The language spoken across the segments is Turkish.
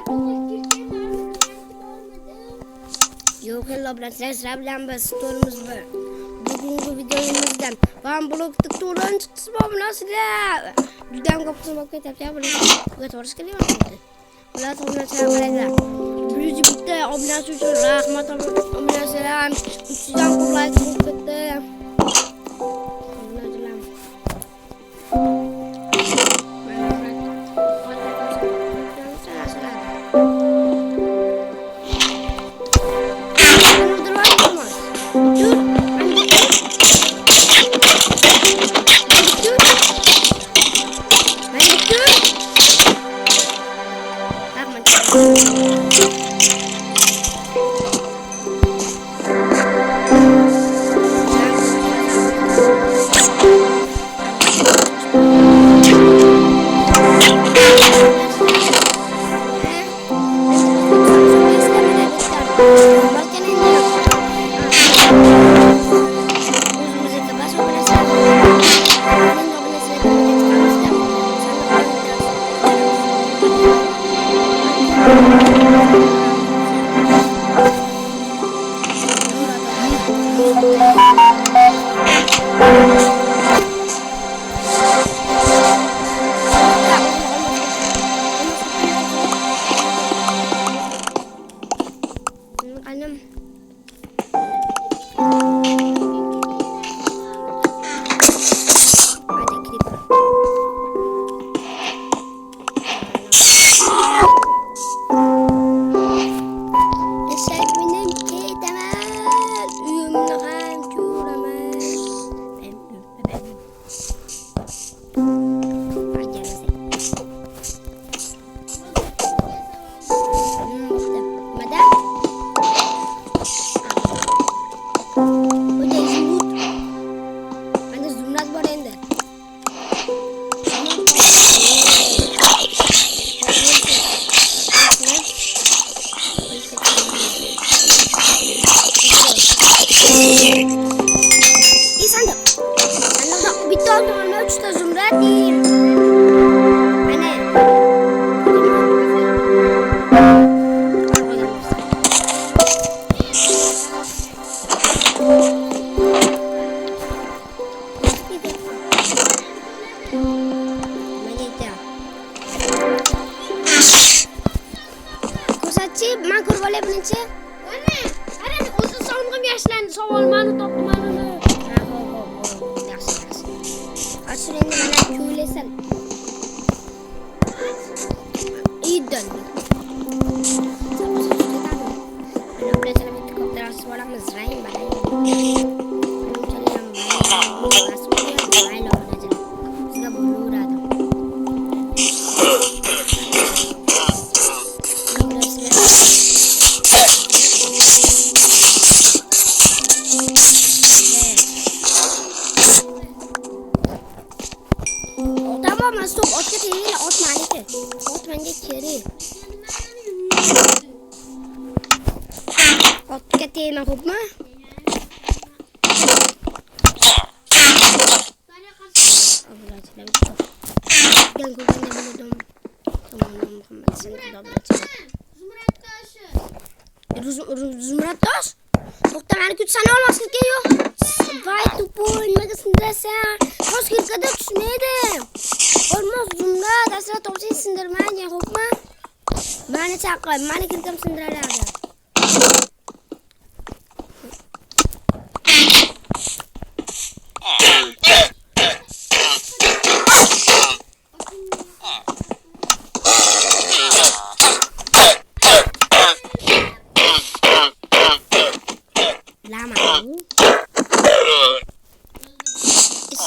Yok hello bilan sizlar bilan biz storimiz bor. Bugungi videomizdan van blokda to'rtinchi qismi bilan sizlar juda ham ko'p qism bo'lib ketyapti. Bularga to'g'ri kelyapti. Ular to'g'ri qaranglar. Birinchi bitta obunachi uchun rahmat obunachilar. 300 dan ko'p like bo'lib ketdi. Ben kurbalı bilince. Anne, anne uzun salgım yaşlandı. Savalmanı toplamanı. Yaşlı. Kaç rengi bana küylesen. İyi döndü. Ben öyle sana bir kopter asıl olamaz. Rahim bana. Stop, ot ke tiri, ot mari ke. Ot mandi kiri. Ot ke tiri na hop ma. Gel kurban ne buldum. Tamam Muhammed sen de Zümrüt taş. Doktor her gün sana olmaz ki yok. Vay tupun megasında sen. Hoş bir kadar düşmedim. Olmaz Zümrüt asla topsayı sindirmen ya hopma. Bana çakal, bana kirkam sindirler ada.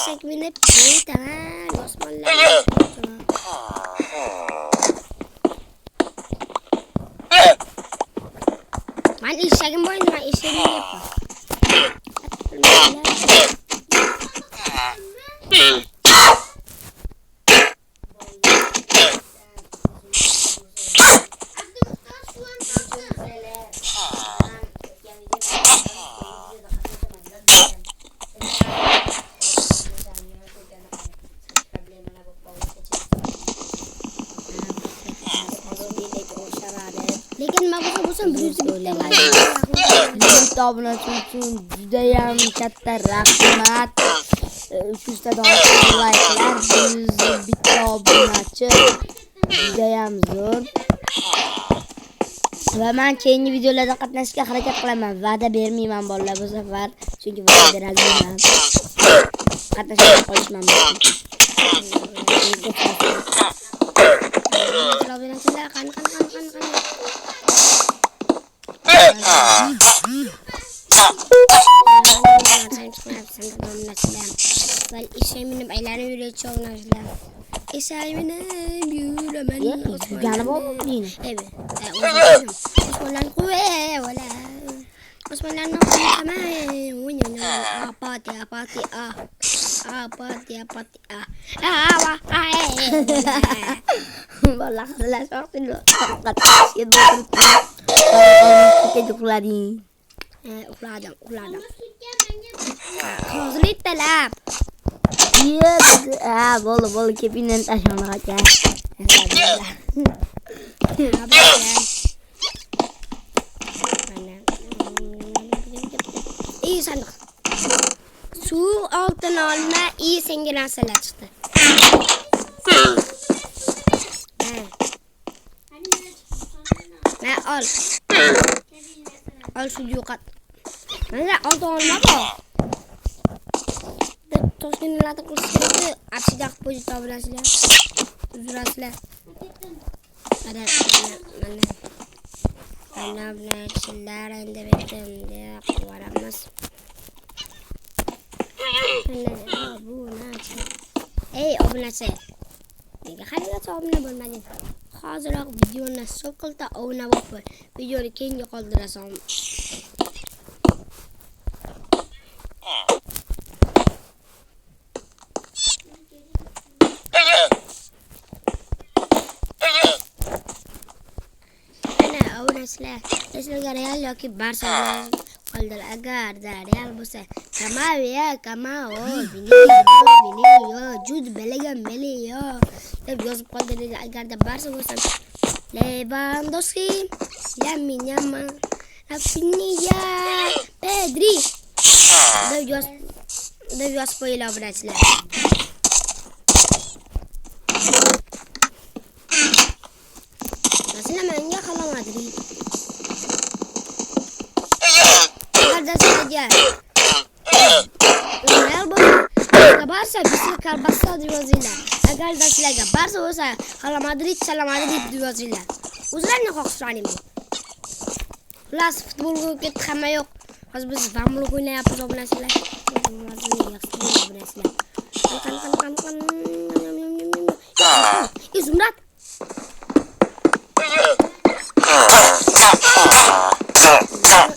Segmine pita, los malas. Man işegin boyun man işegin yapma. Lekin nima bo'lsa 100 bitta bitta obunachi uchun judayam katta rahmat. 300 ta like'lar, 100 bitta obunachi judayam zo'r. Va men keyingi videolarda qatnashishga harakat qilaman. Va'da bermayman bolalar bu safar, chunki va'da berolmayman. Qatnashib qolishman. Minib aylanib yuruvchi o'g'nashlar. Minib yuraman. Gani bo'lmaydi. Evet. Osmanlar kuvve wala. Osmanlarning qamay. Apati. Vallahi xizlar soqtilo. Uxladim. Hozirlik talab. Iya, boleh kepinen tasyona kaca. İyi sandık. Su altın alma iyi sengi narsalar çıktı. Ne al. Al şu yukat. Ne altın alma bu. Toshkentlarda qilishdi, apsida qilib qo'yib to'g'rasizlar. Uzrasizlar. Mana bilan endi bitimda qilamiz. Bu narsa. Ey obunachi. Nega haligacha obuna bo'lmading? Hoziroq videoni so'qilta obuna bo'lib qo'y. Videoni keyinga qoldirasan. Sizlarga Real yoki Barsa qoldilar. Agar Real bo'lsa, Kamao, Vinicius, Jude Bellingham deb yozib qoldilar. Agarda Barsa bo'lsa, Lewandowski, Lamine Yamal, Rafinha, Pedri deb yozib qo'yinglar bilasizlar. Mesela menga Real Madrid. Kardeşler Real Barsa bisiklet Barsa diyorlar. Arkadaşlar Barsa olsa Real Madrid diyorlar. O'zlar ne xohlashlaring? Xullas futbolga ketib hamma yo'q. Hozir biz vamlik o'ynayapmiz obunachilar. Zumrat.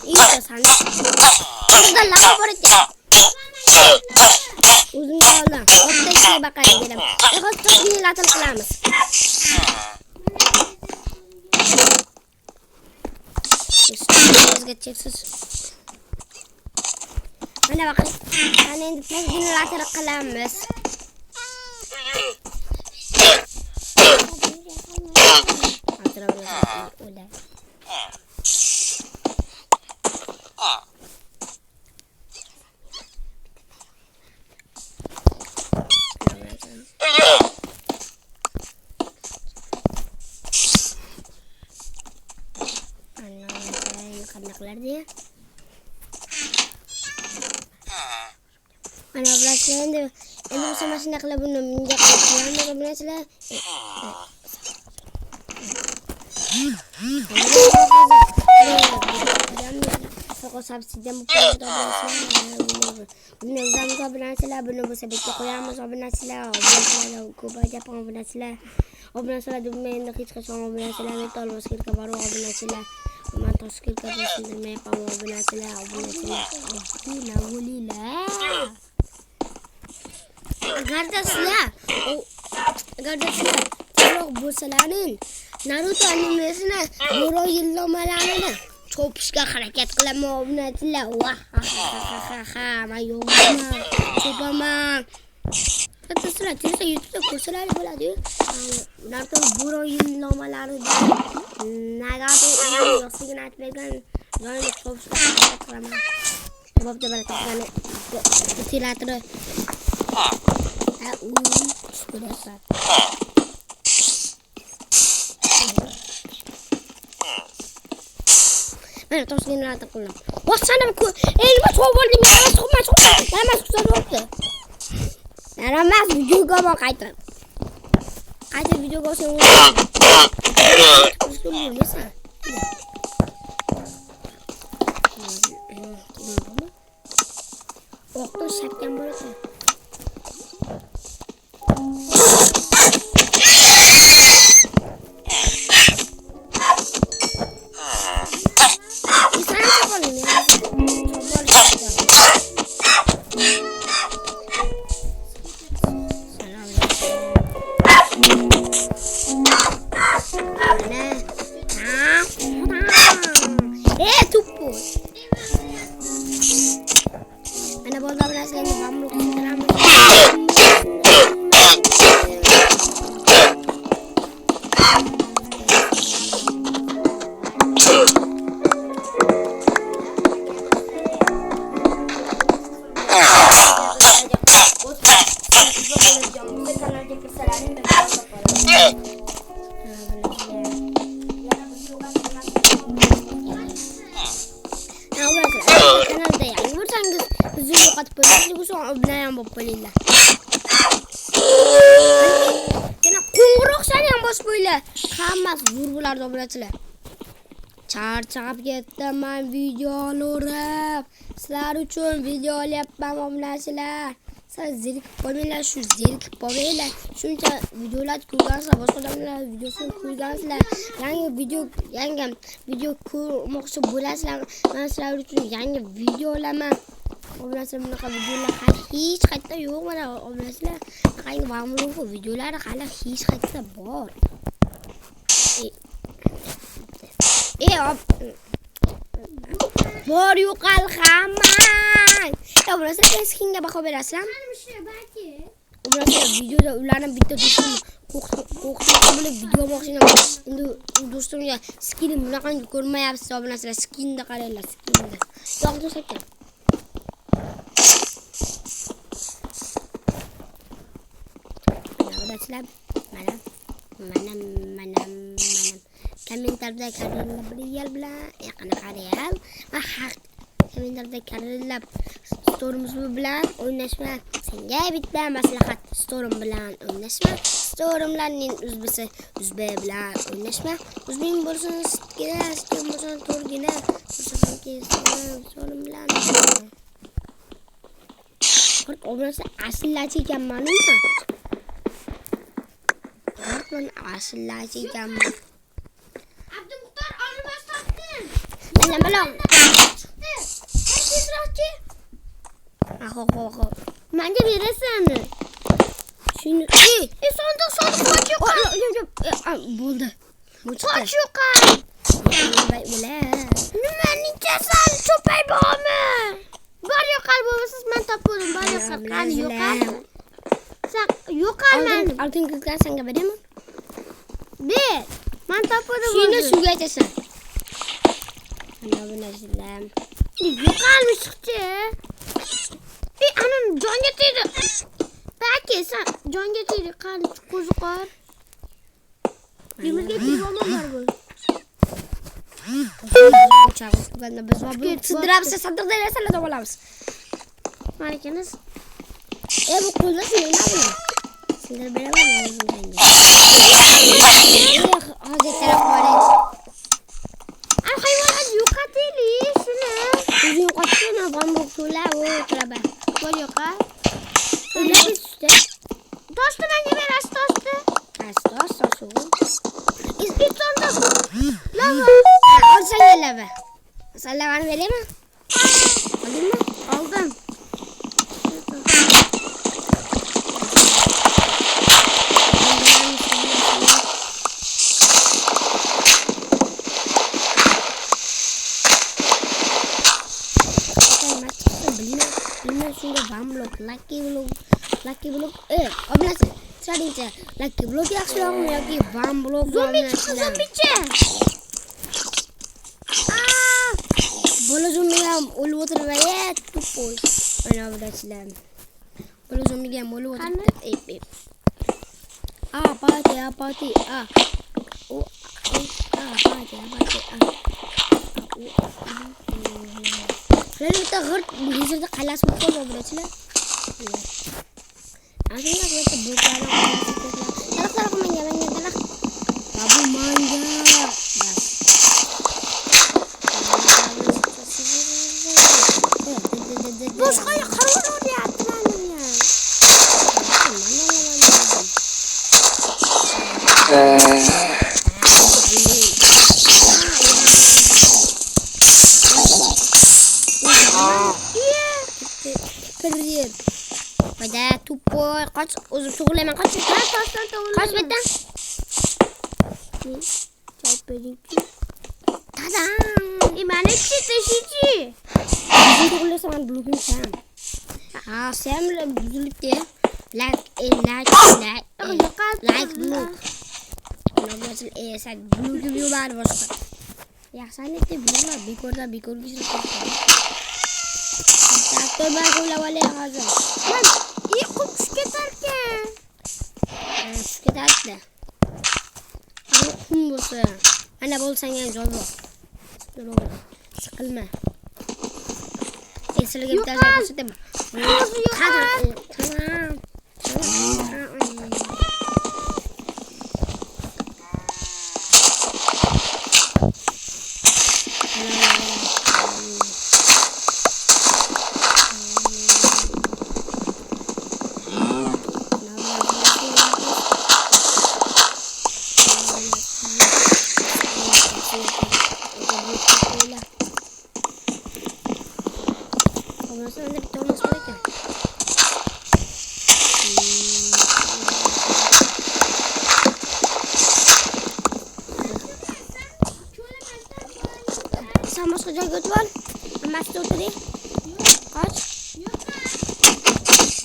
İşte sen. Burada lava boracak. Uzun yoldan. Orta işe bakayım dedim. Hadi çok iyi atıl kılamız. Geçeceksiz. Bana bakın. Hani çok iyi atıl kılamız. Hatırlamıyorum. Kaynaklar diye. Ana bıraklar endi bu mashina qilib buni menga qilib bilasizlar. Soko subsidiya buni o'zimiz obunachilar buni bo'lsa bitta qo'yamiz obunachilar ko'payib obunachilar obunachilar deb men hech qachon obunachilar metal moskirka bor obunachilar men toshkentga bildirmay qolib obunachilar Gardasizlar to'g'ri bo'lsalaring Naruto animesini Boro yillamalarini cho'pishga harakat qilaman obunachilar. Men yo'qman, cho'paman. Sizlar YouTube'da ko'rsalar bo'ladi. Naruto Boro yillamalarini Nagato yo'qligini aytib bergan joyni topishga harakat qilaman. Bo'pti, mana topgani ventilatori. Ko'ryapsan. Mana topishga harakat qilaman. Vo'sana ku, nima so'v bo'ldi? Nima so'v? Naramas videoga bor qaytib. Qaytib videoga olsang bo'lmaysan. O'qda shakkan bo'lsa. Ana bolda bilan sen mamluk qilamiz. Bizni yo'qotib qo'ydik, bu so'ng bilan ham bo'lib qo'yinglar. Yana qo'ng'iroqchani ham bosib qo'yinglar. Hammasi vurbular dobrachilar. Charchab ketdim videoni o'rab. Sizlar uchun video olyapman obunachilar. Sizlar zerikib qolmanglar, shu zerikib qolmanglar. Shuncha videolar ko'rgansizlar, boshqa odamlar videosini ko'rgansizlar. Yangi video ko'rmoqchi bo'lasizlar. Men sizlar uchun yangi video olaman. Obunachilar bunaqa videolar hali hech qayerda yo'q mana obunachilar. Qanday mamluk videolari hali hech qayerda bor. Bor yo'qal hamma. Obunachilar skinga baho berasizlarmi? Obunachilar videoda ularni bitta do'stim qo'rqib bilib video olmoqchiman. Endi do'stimga skin bunaqa ko'rmayapsiz obunachilar. Skinni qaranglar, skinni. Yo'q ekan. Mana kommentarda Karilla bir yil bilan qanaqa real va haq kommentarda Karilla storimiz bilan o'ynashma. Senga bitta maslahat, storim bilan o'ynashma. Storimlarning uzbay bilan o'ynashma. Uzbing bo'lsin sitgina, sitgin bo'lsin to'rgina. Storim bilan obunachi aslillachi ekanman-ku. Men aslillachi ekanman. Abdumuxtor olmas topdim. Mana bilan Chiqdi. Tezroqchi. Ho. Menga berasan. Shuni Sondiq qo'yib bo'ldi. Bu qo'y chiqdi. yo'qol. Nima Nichasan cho'pay bormi? Bor yo'qol bo'lmasiz men topdim. Bor yo'qol. Qani yo'qol. Sen yo'qol men. Oltin kuklar senga beraman. Ber. Men topdim. Shuni suvga aytasan. Mana bu narsalar. Yo'qolmi chiqdi? Ana jonga tegdi. Paki sen jonga tegdi. Qani qo'ziqor. Yumurga tegib olmalar bu. Chaqirganda biz bu sidiramiz, sandiqda narsalar olib olamiz. Malikamiz. Bu qo'llasin nima bu? Sizlar beraman o'zimga. Hozir taraf boray. Ay hayvonlar yo'qotaylik shuni. O'zi yo'qotishni bambuk to'la o taraba. Bor yo'qa. Ular tushdi. Toshni menga berasiz toshni. Tosh. Inspektorda lava. Olsang lava. Sen lavani beraymi? Oldingmi? Oldim. Shunga one block, lucky block. Obunachi, tushadingcha, lucky block yaxshiroqmi yoki one block? Zombi chiqdi, zombichi. o'lib o'tirib qo'y. Mana bularchilar. Bir o'zimga ham o'lib o'tiribdi. Apati. Apati. Bitta g'irt hozirda qalasi bo'lib qoldi bularchilar. Aslında böyle buzlarla Dalak manga dalak. Babu manga. Bos kaya karun oraya attılar ya. Kırıyor. Pada tupur, kaç uzun tuğlayman kaç kaç beden? Çarpıcı. Tadam. İmane çiğ. Uzun tuğlay zaman blogum sen. Sen blogum de. Like blog. Nasıl sen blogum yuvar başka. Ya sen ne de bloglar bir kor bir şey. Traktör ben kullanmalı hazır. Lan iyi kuş keterken. Kuş keterken. Ama kum bulsa. Anne bulsan yani zor bu. Sıkılma. Esirge bir tane şey değil mi? Tamam. Sen başka can götü var. Ama size oturayım. Kaç?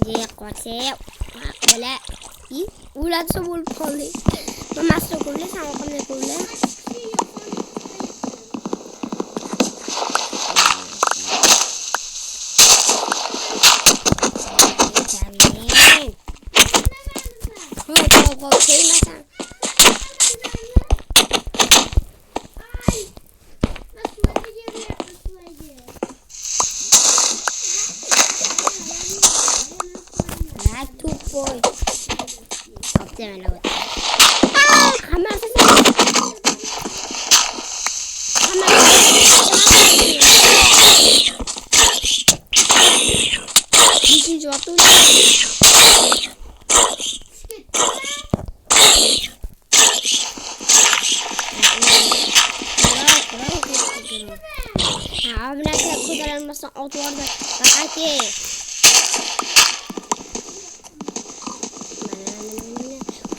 Diye kaçayım. Öyle. İyi. Uğradı bulup kaldı. Ama size oturayım. Sen okulda oturayım. Sen. Boy. Kapte me la boté. Jamás se Dicin jatuh. Abi nanti aku dalam masa outward. Makasih.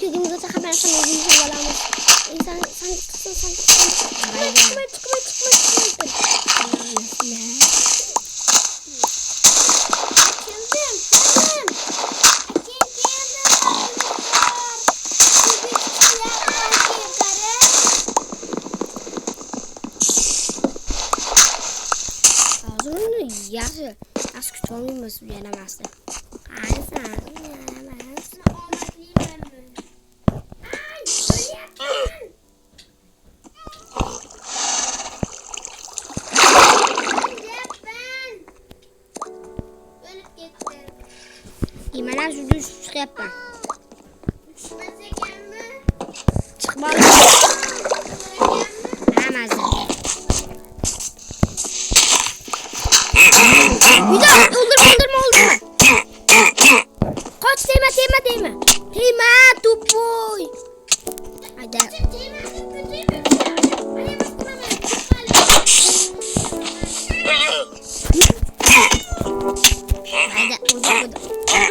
Kita sa kamera sa mga sa wala mo. Isang Ya, ask Tommy must be a master. Gimana sudah siapa? Çıkmalı. Amazon. Bir daha öldürme. Kaç değme. Değme tupuy. Hadi.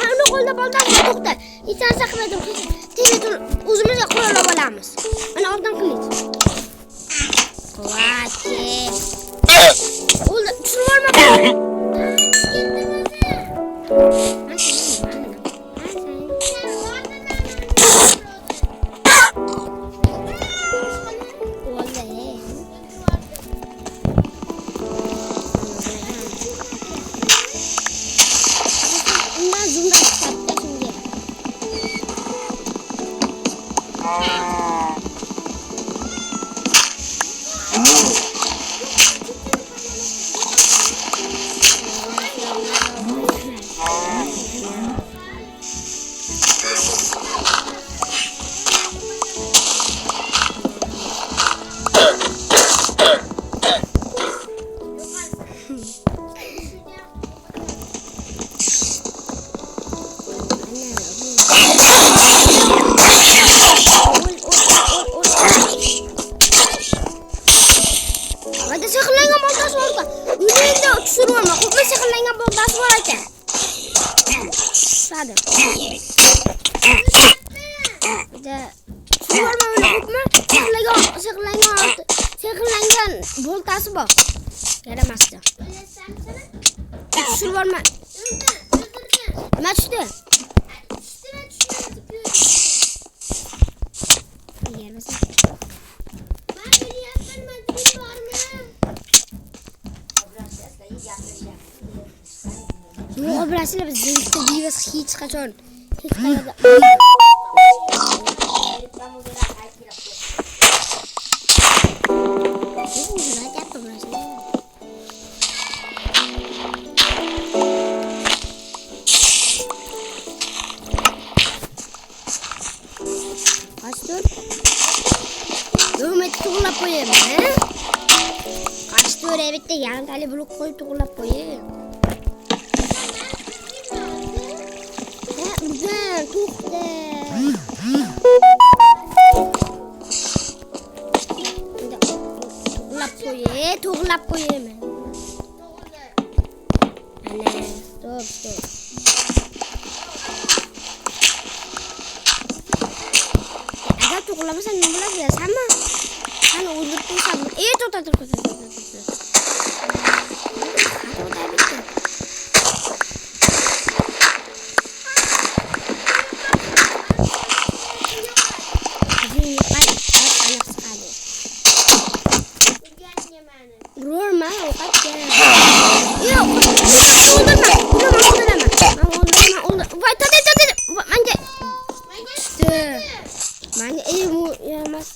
Onu kolda baldan tuttu. İnsan sakladım. Teleton uzumuza koyalım olamaz. Ana oradan kılıç. Kuvati. Oldu. Şunu varma. Ko'rma, ko'pma sehrlangan bombasi bor ekan. Hadi. Bitta ko'rma ko'pma sehrlangan boltasi bor. Yaramasdi. Tushirvorma. Nima tushdi? Yermasa. Yo'q, bilasizlar biz zeytda deymiz hech qachon. Hech qayerda. Kaçtır? Hürmet tuğlap koyayım he? Kaçtır evet de yarım tane blok koyup tuğlap koyayım. Güzel, tukte. Tuğlap koyayım. Anne, stop. Ada tuğlamasan ne bular ya sama. Hani unuttun sama. Dur. Vurma o kaç ya. Yok. Öldürme. Vay tadı. Manje. İşte. Manje bu yamaz.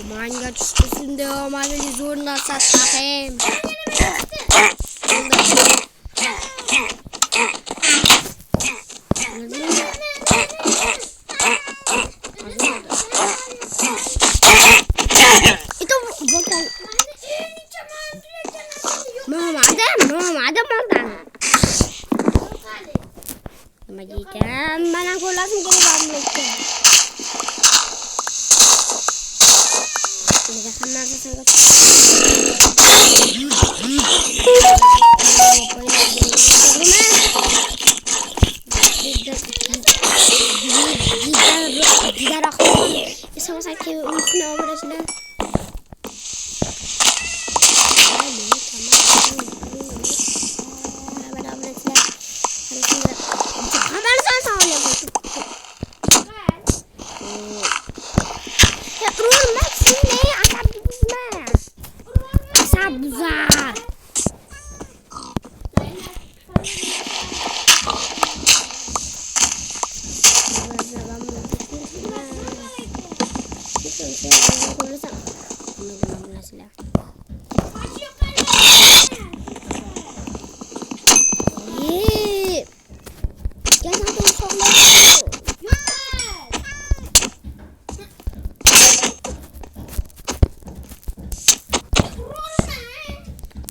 Manje üstünde o manje zorla satayım. Ada mantan. Majikan, mana aku langsung ke bambu. Ini sama sangat. Sama sakit untuk nomor sudah.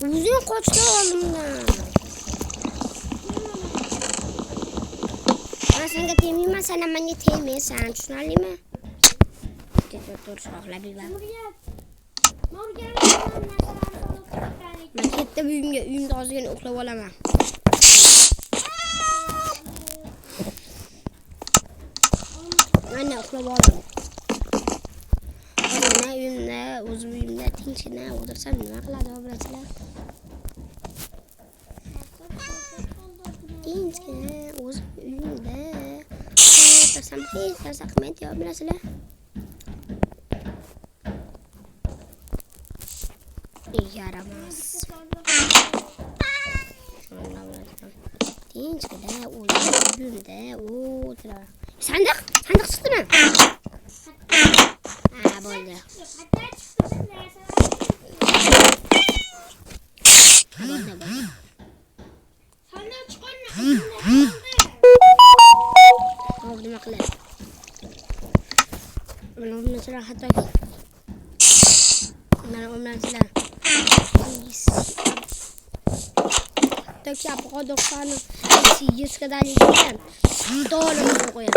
Uzun koçta oğlumdan. Ben sana getireyim mi? Sen hemen getireyim. Sen şunu alayım mı? Dur şokla bir bak. Ben kettim uyumda azgın uxlab olaman. Anne uxlab olaman. Ana uyumda, o'zim uyumda tinchgina o'tirsam nima qiladi bilasizlar? Tinchgina o'zim uyumda o'tirsam hech narsa qilmaydi bilasizlar? Yaramaz. Tinchgina uyumda o'tiraman. Sandiq chiqdimi? Bo'ldi. Nima qiladi? Mana mesela hatto mana sizlar Dök yapı 90 100 kadar yiyeceğim. Doğru koyalım.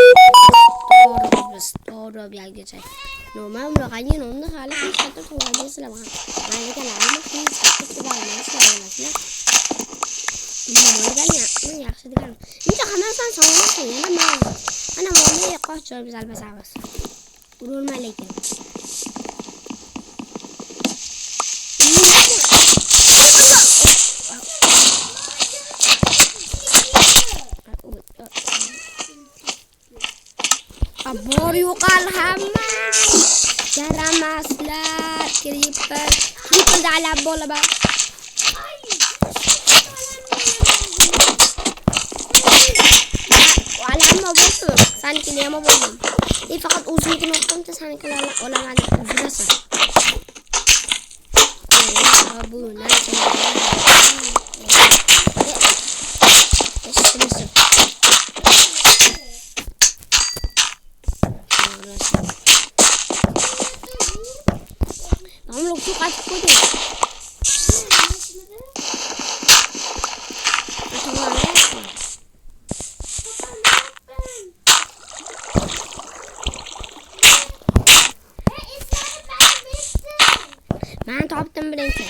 Doğru biz doğru bir geçecek. Normal mı kanyin onu da hala hiç katı kullanıyorsun ama. Ben de kenarım hiç katı kullanıyorsun. Ini ya sedikit. Ini jangan san sama sih ya nama. Ana mau ya kok jual bisa bahasa bas. Urun malik. Abor yukal hama. Yaramaslar, creeper dah ala bola ba. Sanki ne ama buldum. Fakat uzun bir noktamda sanki olanlar uzunası. Bu nerede? हम लोग तो काट को दे Ben taptım birinci.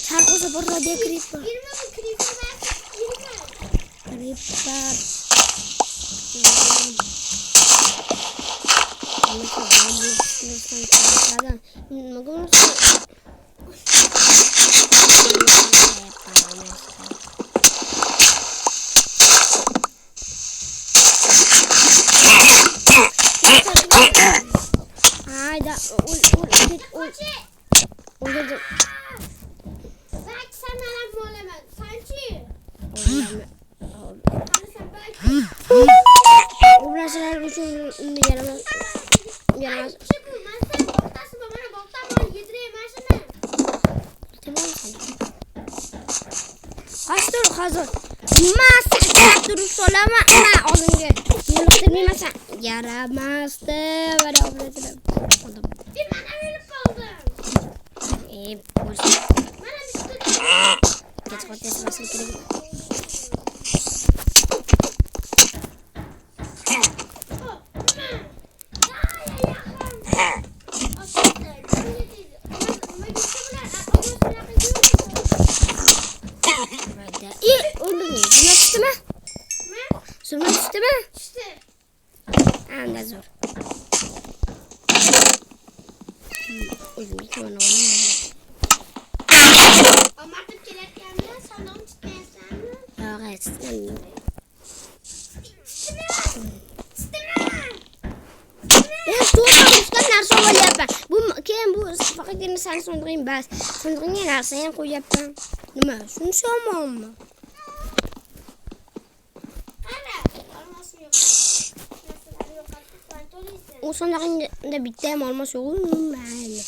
Sarko seperti dia creeper. Creeper. Uğraşlar uçun yaramaz. Yaramaz. Kastur hazır. Masa terus solama na olunca. Mulut termasa. Yaramazdı. Bana uğraşlar. Bir bana verip oldum. Boş. Geç kotes basıp gidelim. Sürmek düştü mü? Düştü. Anda zor. Uzun bir tane oynayalım. Ama artık kelepçemle sana onu tutmayasın. Yok evet. Tuhan soal apa? Bu fakat ini saya sondring bas. Sondringnya nasa yang ku apa? Nama sun sama mı? O sondringin de bitti ama olmaz olur mu ben?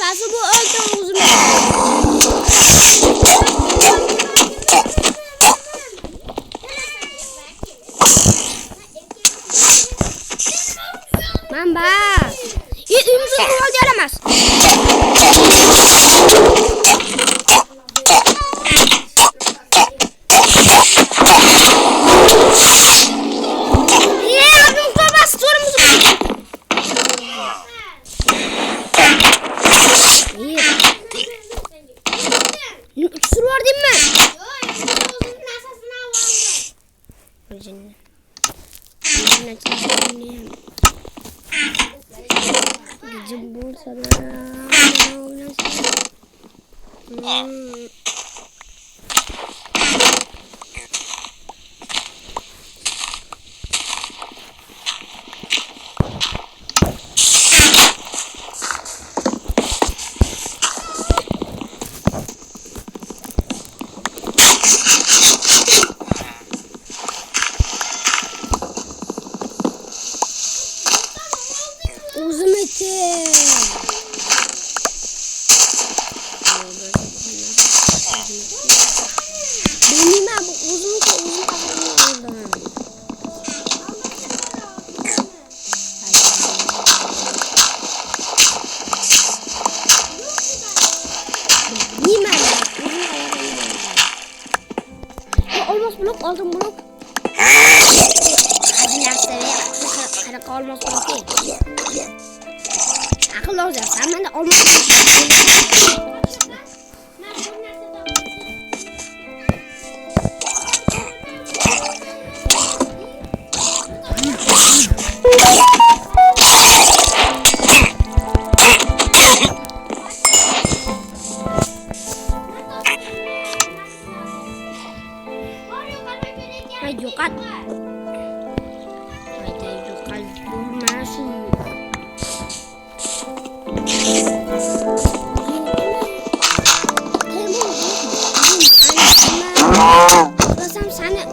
Babası bu öldü uzun. Mamba. Ümitsizlik oldu yaramaz. Kusur var değil mi? Gecim Bursa'da. Uzun eti. Benim abi uzun kafalı oldu. Yiyeyim abi. Olmaz blok aldım blok. Hadi nasıl karak olmaz blok değil. Akıllı olacaksın. Sen de olmaz. Haydi yok at. Haydi yok at. Durmasın. Koklasam seni.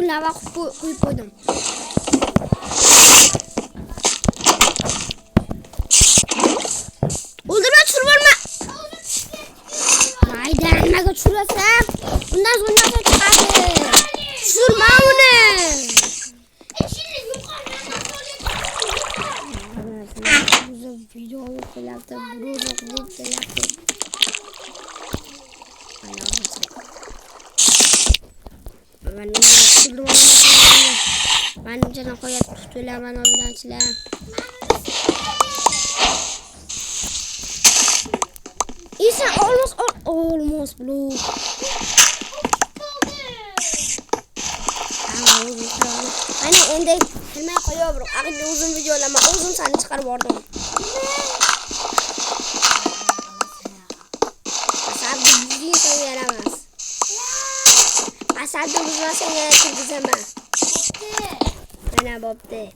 Lava koyup koydum. Öldürme çırpırma. Haydi mega çırpasam. Bundan sonra çıkardı. Çırpma onu. Güzel video felaket. Burada felaket. Ben canım koyup tutuyla ben oradan silah. İşte almost blue. Hani ende filme koyuyorum. Akıllı uzun videolama uzun sahne çıkarıp oradan. Asabı düzgün sayı yaramaz. Asabı uzun sayı yaratır bize mi? Bana bopte.